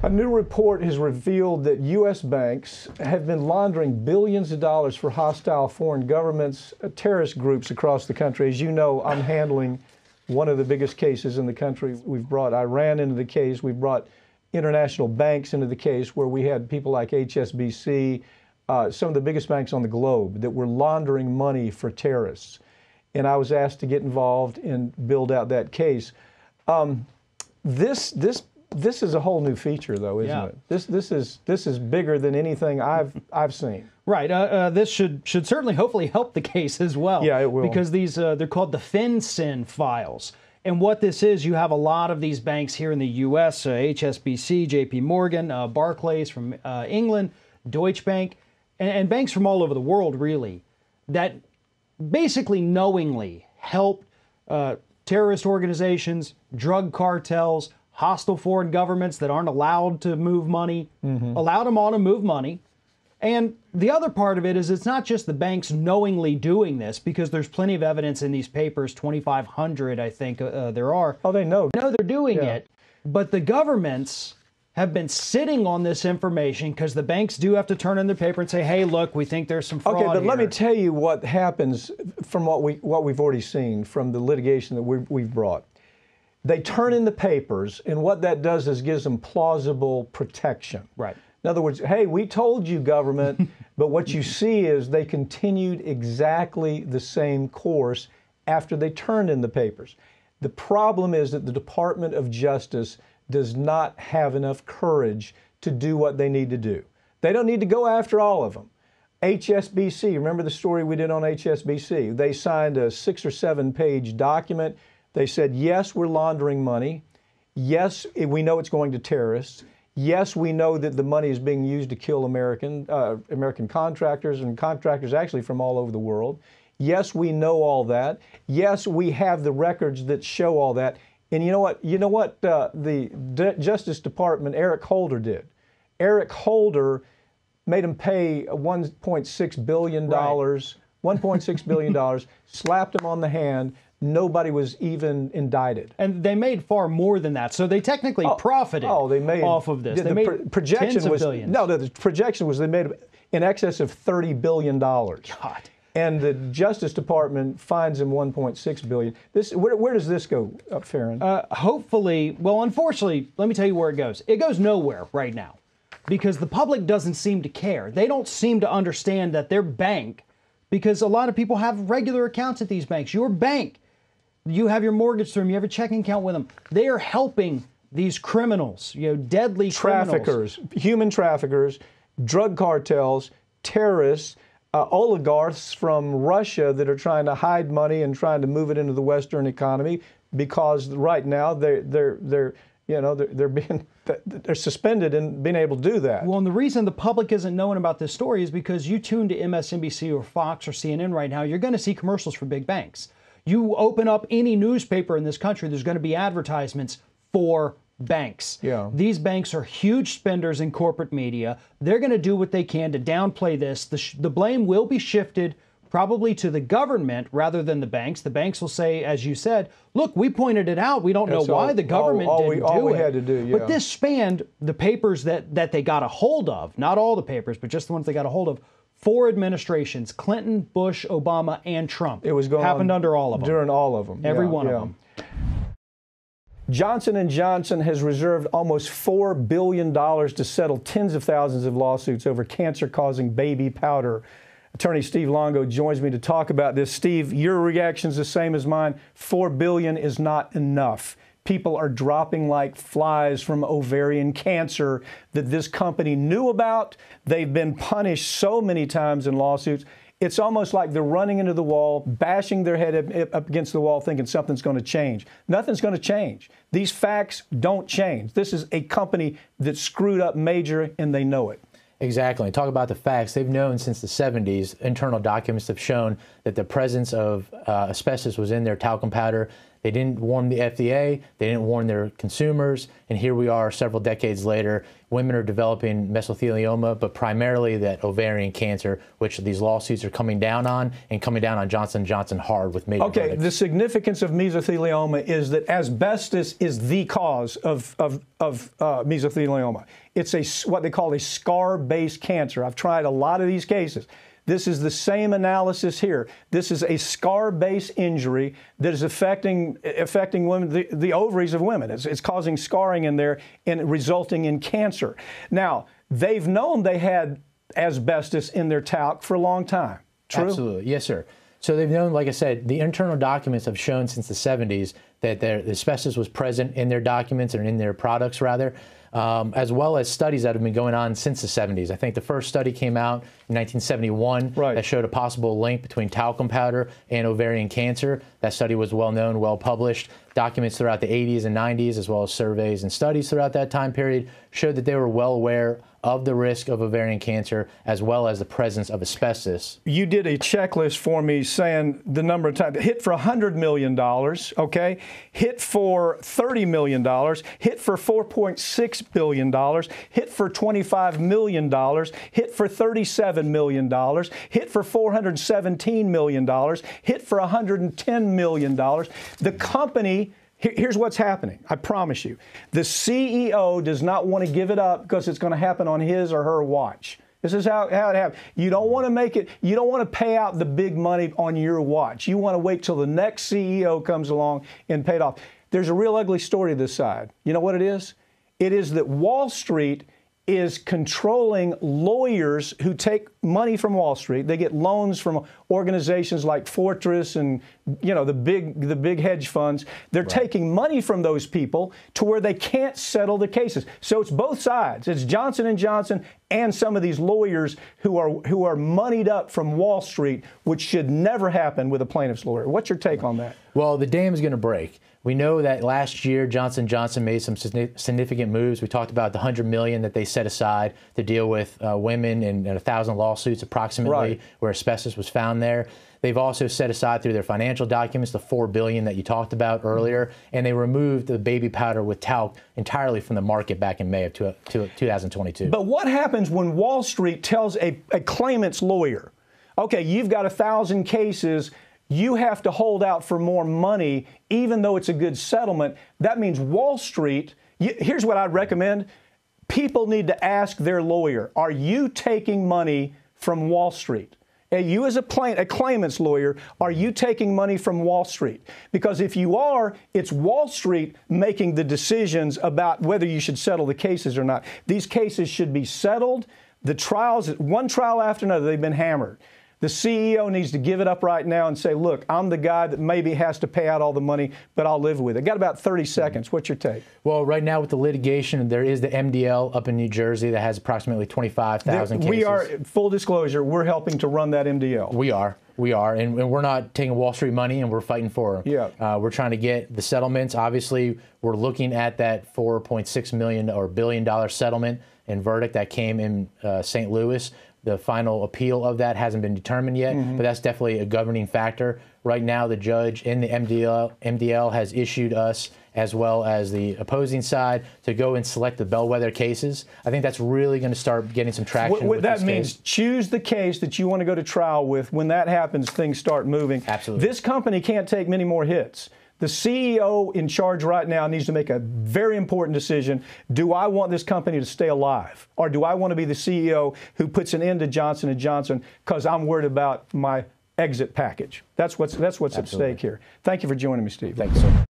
A new report has revealed that U.S. banks have been laundering billions of dollars for hostile foreign governments, terrorist groups across the country. As you know, I'm handling one of the biggest cases in the country. We've brought Iran into the case. We've brought international banks into the case where we had people like HSBC, some of the biggest banks on the globe that were laundering money for terrorists. And I was asked to get involved and build out that case. This is a whole new feature, though, isn't it? This is bigger than anything I've seen. Right. This should certainly, hopefully, help the case as well. Yeah, it will. Because these they're called the FinCEN files. And what this is, you have a lot of these banks here in the U.S., HSBC, J.P. Morgan, Barclays from England, Deutsche Bank, and banks from all over the world, really, that basically knowingly help terrorist organizations, drug cartels, hostile foreign governments that aren't allowed to move money, allowed them all to move money. And the other part of it is it's not just the banks knowingly doing this, because there's plenty of evidence in these papers, 2,500, I think there are. Oh, they know. No, they're doing it. But the governments have been sitting on this information because the banks do have to turn in their paper and say, hey, look, we think there's some fraud Okay, but here. let me tell you what happens from what we've already seen from the litigation that we've brought. They turn in the papers, and what that does is gives them plausible protection. Right. In other words, hey, we told you, government, but what you see is they continued exactly the same course after they turned in the papers. The problem is that the Department of Justice does not have enough courage to do what they need to do. They don't need to go after all of them. HSBC, remember the story we did on HSBC? They signed a 6 or 7 page document. They said, yes, we're laundering money. Yes, we know it's going to terrorists. Yes, we know that the money is being used to kill American contractors and contractors actually from all over the world. Yes, we know all that. Yes, we have the records that show all that. And you know what? You know what the Justice Department, Eric Holder did? Eric Holder made him pay $1.6 billion, $1.6 billion, slapped him on the hand. Nobody was even indicted. And they made far more than that. So they technically profited off of this. They made tens of billions. No, the projection was they made in excess of $30 billion. God. And the Justice Department fines him $1.6 billion. Where does this go, Farron? Hopefully, well, unfortunately, let me tell you where it goes. It goes nowhere right now because the public doesn't seem to care. They don't seem to understand that their bank, because a lot of people have regular accounts at these banks. Your bank, you have your mortgage through them, you have a checking account with them. They are helping these criminals, deadly traffickers, human traffickers, drug cartels, terrorists, oligarchs from Russia that are trying to hide money and trying to move it into the Western economy because right now they're suspended in being able to do that. Well, and the reason the public isn't knowing about this story is because you tune to MSNBC or Fox or CNN right now, you're going to see commercials for big banks. You open up any newspaper in this country, there's going to be advertisements for banks. Yeah. These banks are huge spenders in corporate media. They're going to do what they can to downplay this. The blame will be shifted probably to the government rather than the banks. The banks will say, as you said, look, we pointed it out. We don't know why the government didn't do it. All we had to do, yeah. But this spanned the papers that they got a hold of, not all the papers, but just the ones they got a hold of, 4 administrations, Clinton, Bush, Obama, and Trump. It was going happened under all of them. During all of them. Every one of them. Johnson & Johnson has reserved almost $4 billion to settle tens of thousands of lawsuits over cancer-causing baby powder. Attorney Steve Longo joins me to talk about this. Steve, your reaction's the same as mine. $4 billion is not enough. People are dropping like flies from ovarian cancer that this company knew about. They've been punished so many times in lawsuits. It's almost like they're running into the wall, bashing their head up against the wall, thinking something's going to change. Nothing's going to change. These facts don't change. This is a company that screwed up major, and they know it. Exactly. Talk about the facts. They've known since the 70s. Internal documents have shown that the presence of asbestos was in their talcum powder. They didn't warn the FDA, they didn't warn their consumers, and here we are several decades later. Women are developing mesothelioma, but primarily that ovarian cancer, which these lawsuits are coming down on, and coming down on Johnson & Johnson hard with major Okay, verdicts. the significance of mesothelioma is that asbestos is the cause of mesothelioma. It's what they call a scar-based cancer. I've tried a lot of these cases. This is the same analysis here. This is a scar-based injury that is affecting women, the ovaries of women. It's causing scarring in there and resulting in cancer. Now, they've known they had asbestos in their talc for a long time. True? Absolutely. Yes, sir. So they've known, like I said, the internal documents have shown since the 70s that the asbestos was present in their documents, or in their products, rather, as well as studies that have been going on since the 70s. I think the first study came out in 1971 that showed a possible link between talcum powder and ovarian cancer. That study was well known, well published. Documents throughout the 80s and 90s, as well as surveys and studies throughout that time period, showed that they were well aware of the risk of ovarian cancer, as well as the presence of asbestos. You did a checklist for me saying the number of times. Hit for $100 million, okay? Hit for $30 million. Hit for $4.6 billion. Hit for $25 million. Hit for $37 million. Hit for $417 million. Hit for $110 million. The company... Here's what's happening. I promise you. The CEO does not want to give it up because it's going to happen on his or her watch. This is how it happens. You don't want to make it, you don't want to pay out the big money on your watch. You want to wait till the next CEO comes along and pay it off. There's a real ugly story to this side. You know what it is? It is that Wall Street is controlling lawyers who take money from Wall Street. They get loans from organizations like Fortress and, you know, the big hedge funds. They're taking money from those people to where they can't settle the cases. So it's both sides. It's Johnson & Johnson and some of these lawyers who are moneyed up from Wall Street, which should never happen with a plaintiff's lawyer. What's your take on that? Well, the dam is going to break. We know that last year Johnson & Johnson made some significant moves. We talked about the $100 million that they set aside to deal with women and 1,000 lawsuits approximately where asbestos was found there. They've also set aside through their financial documents the $4 billion that you talked about earlier, and they removed the baby powder with talc entirely from the market back in May of 2022. But what happens when Wall Street tells a claimant's lawyer, okay, you've got 1,000 cases, you have to hold out for more money, even though it's a good settlement? That means Wall Street, here's what I'd recommend. People need to ask their lawyer, are you taking money from Wall Street? You as a claimant's lawyer, are you taking money from Wall Street? Because if you are, it's Wall Street making the decisions about whether you should settle the cases or not. These cases should be settled. The trials, one trial after another, they've been hammered. The CEO needs to give it up right now and say, look, I'm the guy that maybe has to pay out all the money, but I'll live with it. Got about 30 seconds. What's your take? Well, right now with the litigation, there is the MDL up in New Jersey that has approximately 25,000 cases. We are, full disclosure, we're helping to run that MDL. We are, and we're not taking Wall Street money, and we're fighting for them. Yeah. We're trying to get the settlements. Obviously, we're looking at that $4.6 million or billion-dollar settlement and verdict that came in St. Louis. The final appeal of that hasn't been determined yet, but that's definitely a governing factor. Right now, the judge in the MDL has issued us, as well as the opposing side, to go and select the bellwether cases. I think that's really going to start getting some traction. What that means, choose the case that you want to go to trial with. When that happens, things start moving. Absolutely. This company can't take many more hits. The CEO in charge right now needs to make a very important decision. Do I want this company to stay alive? Or do I want to be the CEO who puts an end to Johnson & Johnson because I'm worried about my exit package? That's what's at stake here. Thank you for joining me, Steve. Thank you, sir.